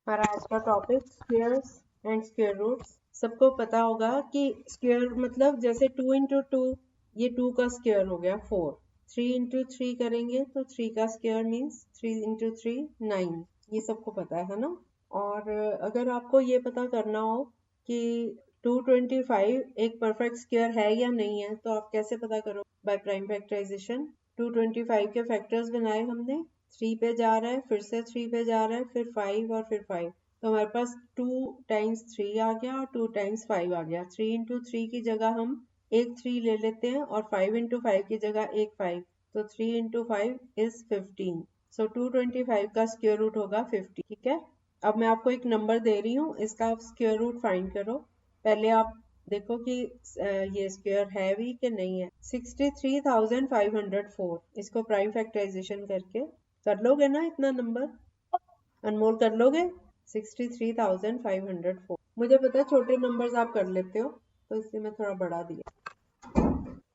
हमारा आज का topic squares and square roots. सबको पता होगा कि स्क्वेयर मतलब जैसे 2 इंटू टू, ये 2 का स्क्वेयर हो गया 4। 3 इंटू 3 करेंगे तो 3 का स्क्वेयर मीन्स 3 इंटू 3 9। ये सबको पता है ना। और अगर आपको ये पता करना हो कि 225 एक परफेक्ट स्क्वेयर है या नहीं है, तो आप कैसे पता करो? By prime factorisation. 225 के फैक्टर्स बनाए हमने, 3 पे जा रहा है, फिर से 3 पे जा रहा है, फिर 5 और फिर 5। तो हमारे पास 2 टाइम्स 3 आ गया और 2 टाइम्स 5 आ गया। 3 इंटू 3 की जगह हम एक 3 ले लेते हैं और 5 इंटू 5 की जगह एक 5। तो 3 इंटू 5 इज 15। सो 225 का स्क्वायर रूट होगा 50। ठीक है, अब मैं आपको एक नंबर दे रही हूँ, इसका आप स्क्वायर रूट फाइंड करो। पहले आप देखो कि ये स्क्वायर है भी कि नहीं है। 63,504, इसको प्राइम फैक्टराइजेशन करके कर लोगे ना इतना नंबर? अनमोल कर लोगे? 63,504। मुझे पता है छोटे नंबर्स आप कर लेते हो, तो इसलिए मैं थोड़ा बढ़ा दिया।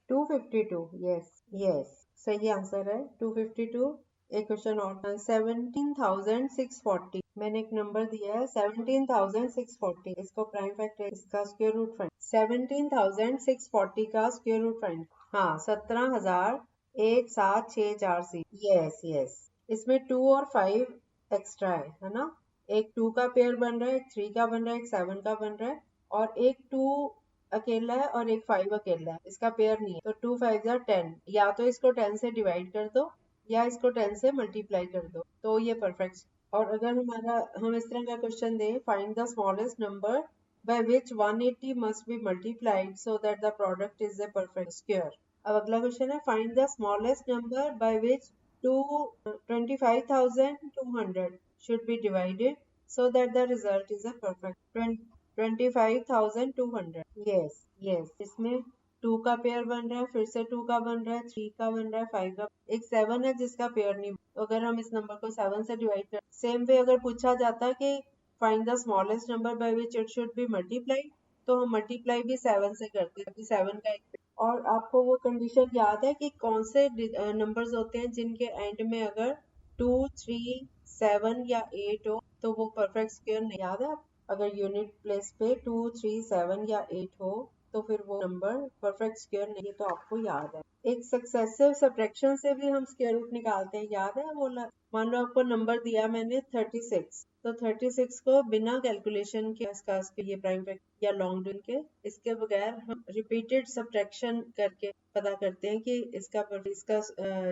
252, यस यस, सही आंसर है 252। एक क्वेश्चन और, 17,640। मैंने एक नंबर दिया है 17,640, इसको प्राइम फैक्टर, इसका स्क्वायर रूट फाइंड। 17,640 का स्क्वायर रूट फाइंड। हाँ, 17,017,646। यस यस, इसमें 2 और 5 एक्स्ट्रा है ना। एक 2 का पेयर बन रहा है, एक 3 का बन रहा है, एक 7 का बन रहा है, और एक 2 अकेला है और एक 5 अकेला है, इसका पेयर नहीं है। तो 2 5 10, या तो इसको 10 से डिवाइड कर दो या इसको 10 से मल्टीप्लाई कर दो, तो ये परफेक्ट। और अगर हम इस तरह का क्वेश्चन दें, find the smallest number by which 180 must be multiplied so that the product is a perfect square। अब अगला क्वेश्चन है, find the smallest number by which 25,200 should be divided so that the result is a perfect 25,200। Yes yes, इसमें 2 का pair बन रहा है, फिर से 2 का बन रहा है, 3 का बन रहा है, 5 का, एक 7 है जिसका पेयर नहीं। तो अगर हम इस नंबर को 7 से डिवाइड कर, सेम वे अगर पूछा जाता कि find the smallest number by which it should be multiplied, तो हम मल्टीप्लाई भी 7 से करते हैं, क्योंकि 7 का एक। और आपको वो कंडीशन याद है कि कौन से नंबर्स होते हैं जिनके एंड में अगर 2 3 7 या 8 हो तो वो परफेक्ट स्क्वायर नहीं? याद है? अगर यूनिट प्लेस पे 2 3 7 या 8 हो तो फिर वो नंबर परफेक्ट स्क्वायर नहीं है, तो आपको याद है। एक सक्सेसिव सब्ट्रैक्शन से भी हम स्क्वायर रूट निकालते हैं, याद है वो? मान लो आपको नंबर दिया मैंने 36, तो 36 को बिना कैलकुलेशन के, इसका ये प्राइम फैक्टर या लॉन्ग डिविजन के, इसके बगैर हम रिपीटेड सब्ट्रैक्शन करके पता करते हैं कि इसका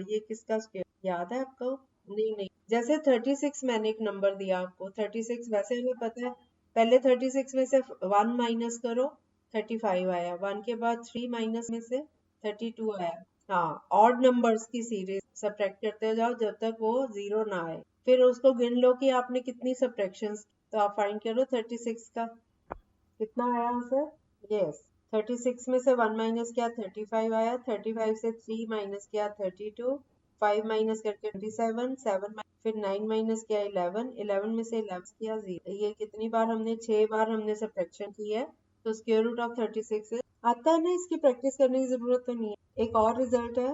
ये किसका स्क्वायर। याद है आपको? नहीं नहीं, जैसे 36 मैंने एक नंबर दिया आपको 36, वैसे हमें पता है पहले 36 में से 1 माइनस करो, 35 आया। 1 के बाद 3 माइनस में से 32 आया। हाँ, ऑड नंबर्स की सीरीज सब्ट्रैक्ट करते जाओ जब तक वो 0 ना आए, फिर उसको गिन लो कि आपने कितनी सब्ट्रैक्शंस। तो आप फाइंड करो 36 का कितना आया आंसर। यस, 36 में से 1 माइनस किया 35 आया, 35 से 3 माइनस किया 32, 5 माइनस करके 27, 7 फिर 9 माइनस किया 11, 11 में से 11 किया 0। ये कितनी बार हमने 6 बार हमने सब्ट्रैक्शन की है। तो स्क्वायर रूट ऑफ 36 आता है ना, इसकी प्रैक्टिस करने की जरूरत तो नहीं है। एक और रिजल्ट है,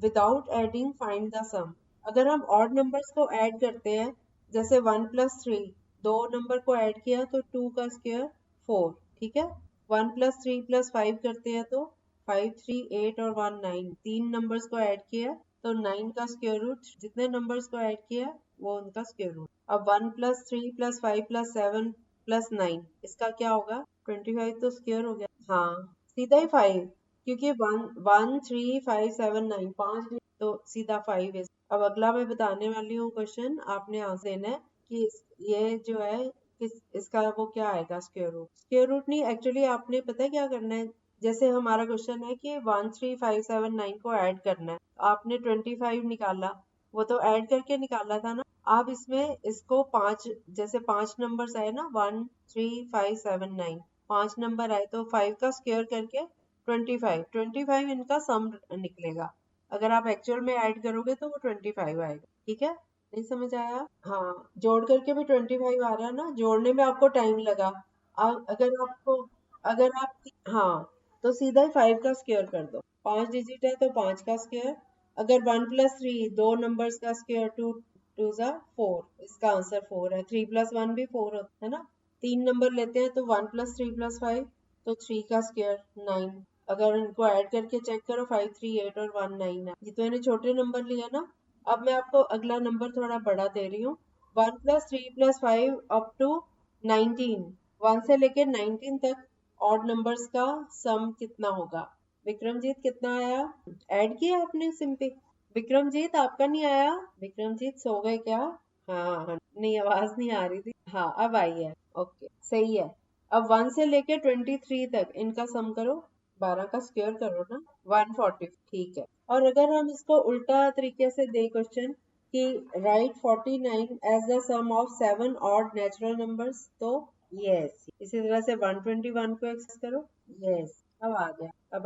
विदाउट एडिंग फाइंड द सम। अगर हम ऑड नंबर्स को ऐड करते हैं, जैसे 1 प्लस 3, दो नंबर को ऐड किया तो 2 का स्क्वायर 4। ठीक है, 1 प्लस 3 प्लस 5 करते हैं तो 5 3 8 और 1 9, तीन नंबर्स को ऐड किया तो 9 का स्क्वायर रूट, जितने नंबर्स को ऐड किया वो उनका स्क्वायर रूट। अब 1 प्लस 3 प्लस 5 प्लस 7 प्लस 9, इसका क्या होगा? 25 तो स्क्वायर हो गया। हाँ, सीधा ही 5, क्योंकि 1 3 5 7 9 5, तो सीधा 5 है। अब अगला मैं बताने वाली हूँ क्वेश्चन, आपने आंसर देना है कि ये जो है इसका वो क्या आएगा स्क्वायर रूट। स्क्वायर रूट नहीं, एक्चुअली आपने पता है क्या करना है। जैसे हमारा क्वेश्चन है कि 1 3 5 7 9 को ऐड करना है, आपने 25 निकाला, वो तो ऐड करके निकाला था ना। आप इसमें इसको 5, जैसे 5 नंबर्स आए ना, 1 3 5 7 9, 5 नंबर आए तो 5 का स्क्वायर करके 25 इनका सम निकलेगा। अगर आप एक्चुअल में ऐड करोगे तो वो 25 आएगा। ठीक है, नहीं समझ आया? हाँ, जोड़ करके भी 25 आ रहा है ना, जोड़ने में आपको टाइम लगा। अगर आप हाँ, तो सीधा ही 5 का स्क्वायर कर दो। 5 डिजिट है तो 5 का स्क्वायर। अगर 1 प्लस 3, दो नंबर्स का स्क्वायर 2, 2 ज़ा 4, इसका आंसर 4 है। 3 + 1 भी 4 होता है ना। 3 नंबर लेते हैं तो 1 + 3 + 5 तो 3 का स्क्वायर 9। अगर इनको ऐड करके चेक करो 5 3 8 और 1 9 है। ये तो मैंने छोटे नंबर लिया ना। अब मैं आपको अगला नंबर थोड़ा बड़ा दे रही हूँ। 1 + 3 + 5 अप टू 19, 1 से लेकर 19 तक ऑड नंबर्स का सम कितना होगा? विक्रमजीत कितना आया? ऐड किया आपने सिंपल? विक्रमजीत आपका नहीं आया? विक्रमजीत सो गए क्या? हाँ हाँ, नहीं आवाज नहीं आ रही थी। हाँ अब आई है। ओके सही है। अब 1 से लेके 23 तक इनका सम करो। 12 का स्क्वायर करो ना। 140, ठीक है। और अगर हम इसको उल्टा तरीके से दे क्वेश्चन कि right 49 as the sum of 7 odd natural numbers, तो यस। इसी तरह से 121 को एक्सेस करो। यस, अब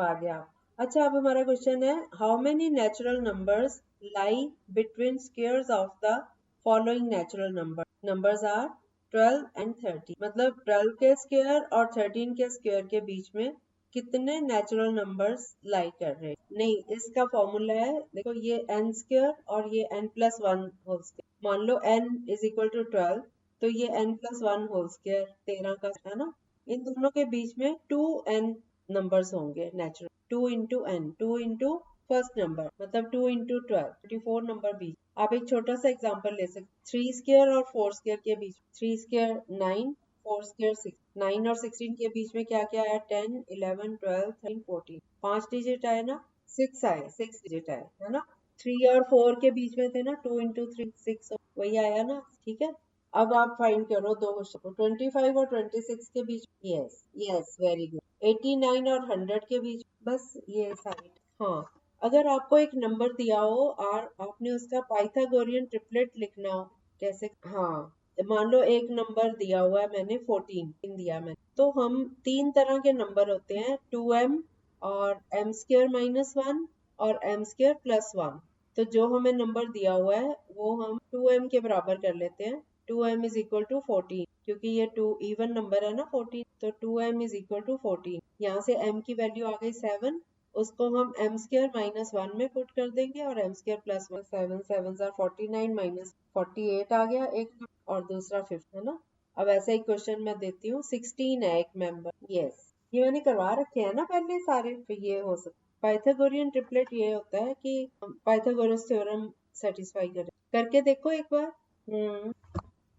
आ गया। अच्छा अब हमारा क्वेश्चन है how many natural numbers lie between squares of the following natural numbers are 12 and 13। मतलब 12 के स्क्वायर और 13 के स्क्वायर के बीच में कितने नेचुरल नंबर्स लाई कर रहे हैं? नहीं, इसका फॉर्मूला है, देखो ये n स्क्वायर और ये n+1 होल स्क्वायर। मान लो n इज इक्वल टू 12, तो ये n+1 होल स्क्वायर 13 का है ना। इन दोनों के बीच में 2n नंबर्स होंगे natural. 2 into n, 2 into first number मतलब 2 इंटू 12, 24 नंबर बीच। आप एक छोटा सा एग्जांपल ले सकते। 3 स्क्वायर और 4 स्क्वायर के बीच 3 स्क्वायर 9, 4 स्क्वायर 6। 9 और 16 के बीच में क्या क्या आया? 10 11 12 13 14। 5 डिजिट आए ना, 6 आए, 6 डिजिट आए है ना। 3 और 4 के बीच में थे ना, 2 इंटू 3 6, वही आया ना। ठीक है, अब आप फाइंड करो दो क्वेश्चन। 25 और 26 के बीच। Yes yes, very good. 89 और 100 के बीच, बस ये साइड। हाँ, अगर आपको एक नंबर दिया हो और आपने उसका पाइथागोरियन ट्रिपलेट लिखना हो, जैसे हाँ मान लो एक नंबर दिया हुआ है, मैंने 14 दिया मैंने, तो हम तीन तरह के नंबर होते हैं, 2m और m² - 1 और m² + 1। तो जो हमें नंबर दिया हुआ है वो हम 2m के बराबर कर लेते हैं। 2m इज इक्वल टू 14, क्योंकि ये 2 इवन नंबर है ना 14, तो 2m इज इक्वल टू 14। यहाँ से m की वैल्यू आ गई 7, उसको हम m² - 1 में पुट कर देंगे और m² + 1, 7 7 49 माइनस 48 आ गया एक, और दूसरा 5 है ना। अब ऐसा ही क्वेश्चन मैं देती हूँ। 16 है एक मेंबर। यस, ये मैंने करवा रखे हैं ना पहले सारे, तो ये हो सकता। पाइथागोरियन ट्रिपलेट ये होता है कि पाइथागोरस थ्योरम सेटिस्फाई करे। करके देखो एक बार।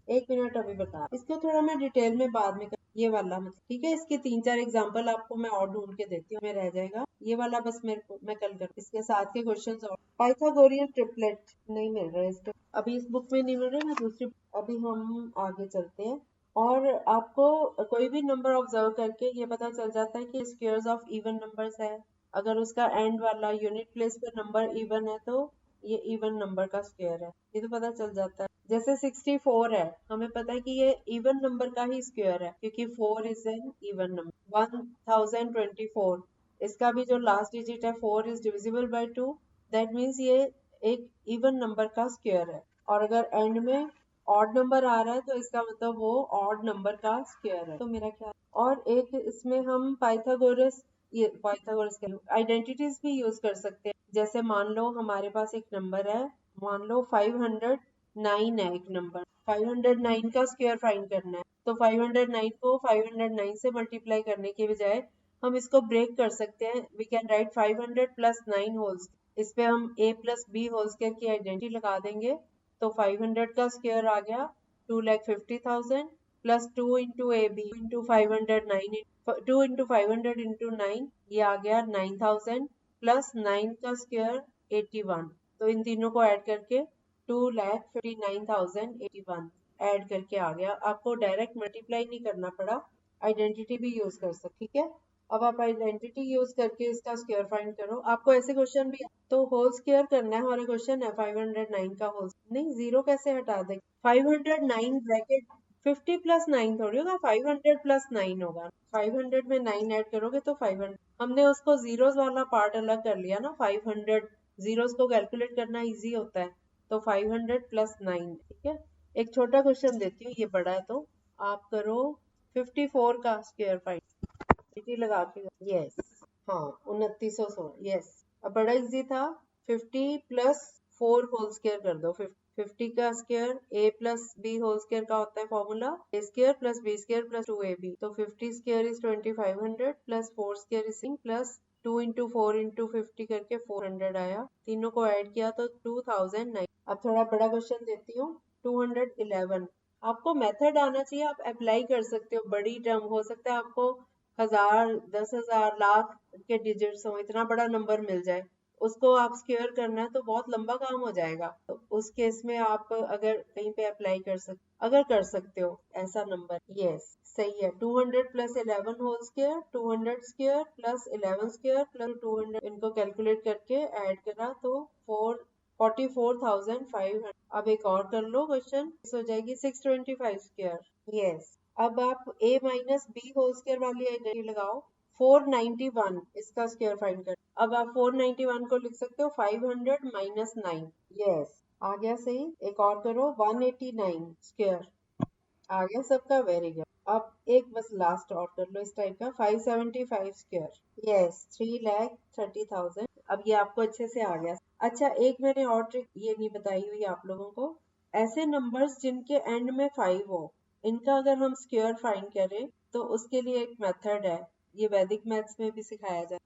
एक मिनट अभी बता, इसको थोड़ा मैं डिटेल में बाद में ये वाला मतलब ठीक है। इसके 3 4 एग्जांपल आपको मैं और ढूंढ के देती हूँ, मैं रह जाएगा ये वाला बस मेरे को, मैं कल कर इसके साथ के क्वेश्चंस। और पाइथागोरियन ट्रिपलेट नहीं मिल रहा है इसके, अभी इस बुक में नहीं मिल रहा है, दूसरी। अभी हम आगे चलते हैं और आपको कोई भी नंबर ऑब्जर्व करके ये पता चल जाता है कि स्क्वायर्स ऑफ इवन नंबर्स है। अगर उसका एंड वाला यूनिट प्लेस पर नंबर इवन है तो ये इवन नंबर का स्क्वायर है, ये तो पता चल जाता है। जैसे 64 है, हमें पता है कि ये इवन नंबर का ही स्क्वायर है, क्योंकि 4 इज एन इवन नंबर। 1024, इसका भी जो लास्ट डिजिट है 4 is divisible by 2, that means ये एक इवन नंबर का स्क्वायर है। और अगर एंड में ऑड नंबर आ रहा है तो इसका मतलब वो ऑड नंबर का स्क्वायर है। तो मेरा क्या, और एक इसमें हम पाइथागोरस, ये पाइथागोरस के आइडेंटिटीज भी यूज कर सकते हैं। जैसे मान लो हमारे पास एक नंबर है, मान लो 509 है एक नंबर, 509 का स्क्वायर फाइंड करना है। तो 509 को 509 से मल्टीप्लाई करने के बजाय हम इसको ब्रेक कर सकते हैं। वी कैन राइट 500 + 9 होल्स, इस पे हम a + b होल स्क्वायर की आइडेंटिटी लगा देंगे। तो 500 का स्क्वायर आ गया 2,50,000 plus 2 into A B into 509, 2 into 500 into 9, ये आ गया 9,000 प्लस 9 का स्क्वायर 81। तो इन तीनों को ऐड करके 2,59,081 ऐड करके आ गया। आपको डायरेक्ट मल्टीप्लाई नहीं करना पड़ा, आइडेंटिटी भी यूज कर सकते। ठीक है, अब आप आइडेंटिटी यूज करके इसका स्क्वायर फाइंड करो। आपको ऐसे क्वेश्चन भी तो होल स्क्वायर करना है। हमारा क्वेश्चन है 509 का होल, नहीं जीरो कैसे हटा देंगे? 509 ब्रैकेट 50 + 9 थोड़ी होगा, 500 + 9 होगा। 500 में 9 ऐड करोगे तो 500, हमने उसको जीरोस वाला पार्ट अलग कर लिया ना। 500 जीरोस को कैलकुलेट करना इजी होता है, तो 500 + 9। ठीक है, एक छोटा क्वेश्चन देती हूँ, ये बड़ा है तो आप करो 54 का स्क्वायर फाइंड लगा के। यस, हाँ 2916। यस, अब बड़ा इजी था। 50 + 4 होल स्क्वायर कर दो, 50 50 का square a plus B whole square का होता है formula a square plus b square plus 2ab। तो 50 square is 2500 plus 4 square is plus 2 into 4 into 50 करके 400 आया। तीनों को ऐड किया तो 2009। अब थोड़ा बड़ा क्वेश्चन देती हूँ। 211। आपको मेथड आना चाहिए, आप अप्लाई कर सकते हो। बड़ी टर्म हो सकता है आपको 1000 10,000 लाख के डिजिट्स हो, इतना बड़ा नंबर मिल जाए, उसको आप स्क्वायर करना है तो बहुत लंबा काम हो जाएगा। तो उस केस में आप अगर कहीं पे अप्लाई कर सकते, अगर कर सकते हो ऐसा नंबर, यस सही है। 200 plus 11 whole square, 200 square plus 11 square plus 200, इनको कैलकुलेट करके ऐड करा तो 44,500। अब एक और कर लो क्वेश्चन, हो जाएगी 625 स्क्वायर। यस, अब आप a minus B whole square वाली आइडेंटिटी लगाओ। 491 इसका स्क्वायर फाइंड कर। अब आप 491 को लिख सकते हो 500 माइनस 9। यस, आ गया सही। एक और करो, 189 स्क्वायर। आ गया सबका, वेरी गुड। अब एक बस लास्ट और कर लो इस टाइप का, 575 स्क्वायर। यस, 3,30,000। अब ये आपको अच्छे से आ गया। अच्छा, एक मैंने और ट्रिक ये नहीं बताई हुई आप लोगों को। ऐसे नंबर्स जिनके एंड में 5 हो, इनका अगर हम स्क्वायर फाइंड करें तो उसके लिए एक मेथड है, ये वैदिक मैथ्स में भी सिखाया जाता है।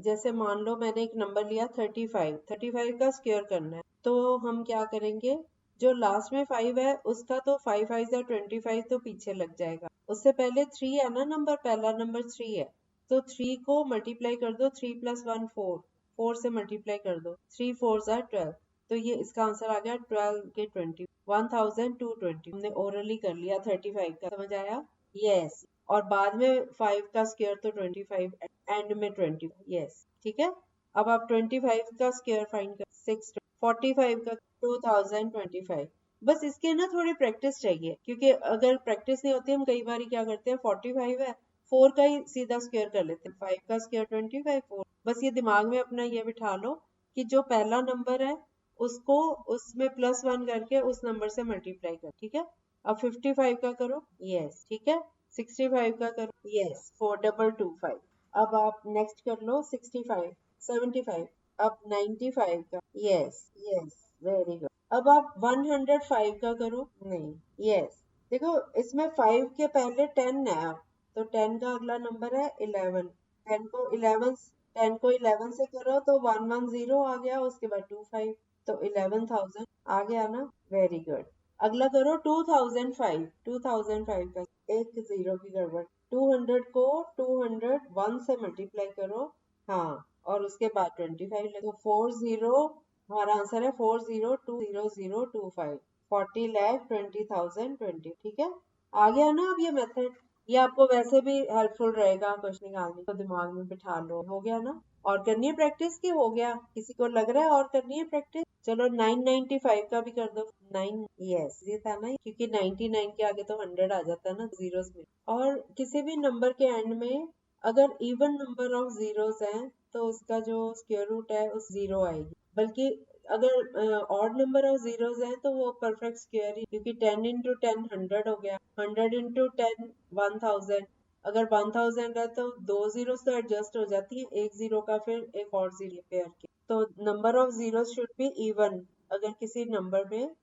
जैसे मान लो मैंने एक नंबर लिया 35, 35 का स्क्वायर करना है, तो हम क्या करेंगे, जो लास्ट में 5 है उसका तो 5 5 या 25 तो पीछे लग जाएगा। उससे पहले 3 है ना नंबर, पहला नंबर 3 है, तो 3 को मल्टीप्लाई कर दो, 3 प्लस 1 4, 4 से मल्टीप्लाई कर दो, 3 4 are 12। तो ये इसका आंसर आ गया 12 के 20, 1220। हमने ओरली कर लिया 35 का, समझ आया? यस, और बाद में 5 का स्क्वायर तो 25, एंड में 20। यस, ठीक है। अब आप 25 का स्क्वायर फाइंड कर, 6 45 का 2025। बस इसके ना थोड़ी प्रैक्टिस चाहिए, क्योंकि अगर प्रैक्टिस नहीं होती, हम कई बार क्या करते हैं, 45 है, 4 का ही सीधा स्क्वायर कर लेते हैं, 5 का स्क्वायर 25, 4। बस ये दिमाग में अपना ये बिठा लो कि जो पहला नंबर है उसको उसमें +1 करके उस नंबर से मल्टीप्लाई कर, ठीक है। अब 55 का करो, यस ठीक है। 65 का करो, यस 4225। अब आप नेक्स्ट कर लो 65, 75, अब 95 का, यस यस वेरी गुड। अब आप 105 का करो, नहीं, यस। देखो इसमें 5 के पहले 10 है, अब तो 10 का अगला नंबर है 11। 10 को 11, 10 को 11 से करो तो 110 आ गया, उसके बाद 25, तो 11,000 आ गया ना, वेरी गुड। अगला करो 2005, 2005 का, एक जीरो की गड़बड़। 200 को 201 से मल्टीप्लाई करो, हाँ, और उसके बाद 25 लगो, 40, हमारा आंसर है 40200025, 40,20,020, ठीक है। आ गया ना अब ये मेथड, ये आपको वैसे भी हेल्पफुल रहेगा क्वेश्चन निकालने को, दिमाग में बिठा लो। हो गया ना? और करनी है प्रैक्टिस की, हो गया? किसी को लग रहा है और करनी है प्रैक्टिस? चलो 995 का भी कर दो। 9, यस ये था ना, क्योंकि 99 के आगे तो 100 आ जाता है ना जीरोस में। और किसी भी नंबर के एंड में अगर इवन नंबर ऑफ जीरोस हैं तो उसका जो स्क्वायर रूट है उस जीरो आएगी। बल्कि अगर ऑड नंबर ऑफ जीरोस हैं तो वो परफेक्ट स्क्वायर ही, क्योंकि 10 इंटू 10 100 हो गया, 100 इंटू 10 1000। अगर 1000 है तो दो जीरो तो एडजस्ट हो जाती है, एक जीरो का फिर एक और जीरो पेयर के, तो number of zero should be even. अगर किसी नंबर में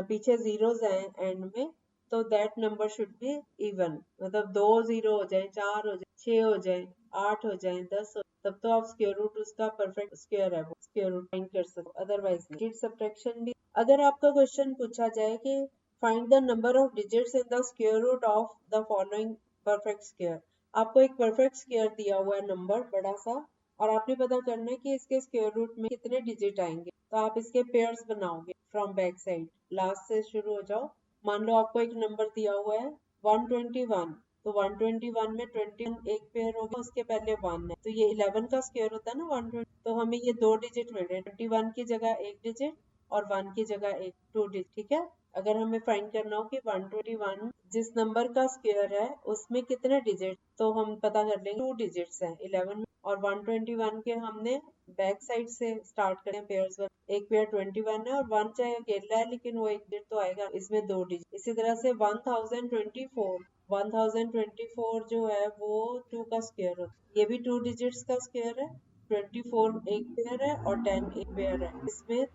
पीछे जीरोस हैं एंड में, तो that number should be even. मतलब दो जीरो हो जाए, 4 हो जाए, 6 हो जाए, 8 हो जाए, 10 हो, तब तो आप स्क्वायर रूट उसका परफेक्ट स्क्वायर है, वो स्क्वायर रूट फाइंड कर सकते हो, अदरवाइज नहीं। सब्ट्रैक्शन भी, अगर आपका क्वेश्चन पूछा जाए कि find the number of digits in the square root of the following perfect square, आपको एक परफेक्ट स्क्वायर दिया हुआ है नंबर बड़ा सा, और आपने पता करना है कि इसके स्क्वायर रूट में कितने डिजिट आएंगे, तो आप इसके पेयर्स बनाओगे फ्रॉम बैक साइड, लास्ट से शुरू हो जाओ। मान लो आपको एक नंबर दिया हुआ है 121, तो 121 में 21 एक पेयर हो गया, उसके पहले 1 है, तो ये 11 का स्क्वायर होता है ना 120, तो हमें ये दो डिजिट मिल रहे हैं, 21 की जगह एक डिजिट और 1 की जगह एक 2 डिजिट, ठीक है। अगर हमें फाइंड करना हो कि 121 जिस नंबर का स्क्वायर है उसमें कितने डिजिट, तो हम पता कर लेंगे 2 डिजिट्स हैं 11 में, और 121 के हमने बैक साइड से स्टार्ट करें पेयर्स, एक पेयर 21 है और 1 चाहे अकेला है लेकिन वो एक डिजिट तो आएगा, इसमें 2 डिजिट। इसी तरह से 1024, 1024 जो है वो 2 का स्क्वायर होता है, ये भी 2 डिजिट्स का स्क्वायर है। 24 एक पेयर है और 10 एक पेयर है, इसमें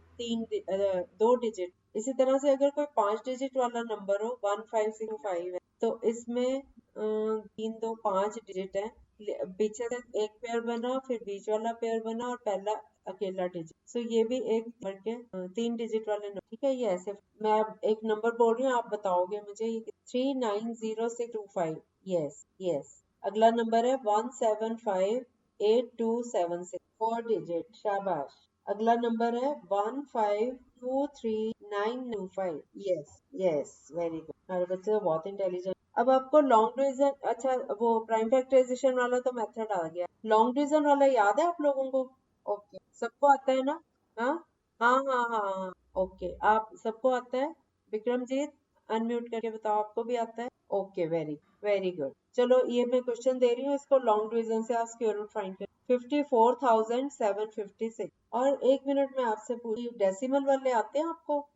2 डिजिट, इसी तरह से अगर कोई 5 डिजिट वाला नंबर हो 15625 है तो इसमें 3 2 5 डिजिट है, पीछे से एक पेयर बना, फिर बीच वाला पेयर बना और पहला अकेला डिजिट। सो ये भी एक नंबर के 3 डिजिट वाले नंबर। ठीक है, ये ऐसे मैं अब एक नंबर बोल रही हूँ, आप बताओगे मुझे। 390625। Yes yes. अगला नंबर है 1758276, 4 डिजिट। शाबाश। अगला नंबर है 1523925। Yes yes, very good. हमारे बच्चे तो बहुत इंटेलिजेंट। अब आपको लॉन्ग डिवीजन, अच्छा वो प्राइम फैक्टराइजेशन वाला तो मेथड आ गया, लॉन्ग डिवीजन वाला याद है आप लोगों को? ओके, सबको आता है ना? हाँ हाँ हाँ हाँ हाँ। ओके, आप सबको आता है? विक्रमजीत, अनम्यूट करके बताओ, आपको भी आता है? Okay, very very good. चलो ये मैं क्वेश्चन दे रही हूँ, इसको लॉन्ग डिवीजन से आप स्क्वायर रूट फाइंड कर। 54,756। और 1 मिनट में आपसे पूरी डेसिमल वाले आते हैं आपको?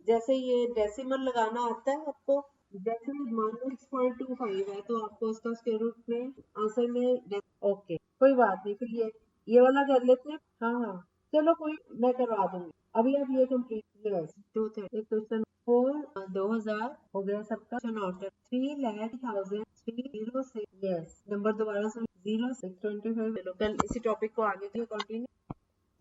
जैसे ये डेसिमल लगाना आता है आपको? जैसे मान लो 6.25 है तो आपको उसका स्क्वायर रूट में आंसर में ओके, कोई बात नहीं, फिर ये वाला कर लेते हैं। हाँ हाँ, चलो कोई, मैं करवा दूंगी। अभी आप ये कंप्लीट। यस, 230 क्वेश्चन 4 2000 हो गया सबका। Question out 3,00,000 306। यस, नंबर दोबारा सुन। 0625। चलो कल इसी टॉपिक को आगे कंटिन्यू।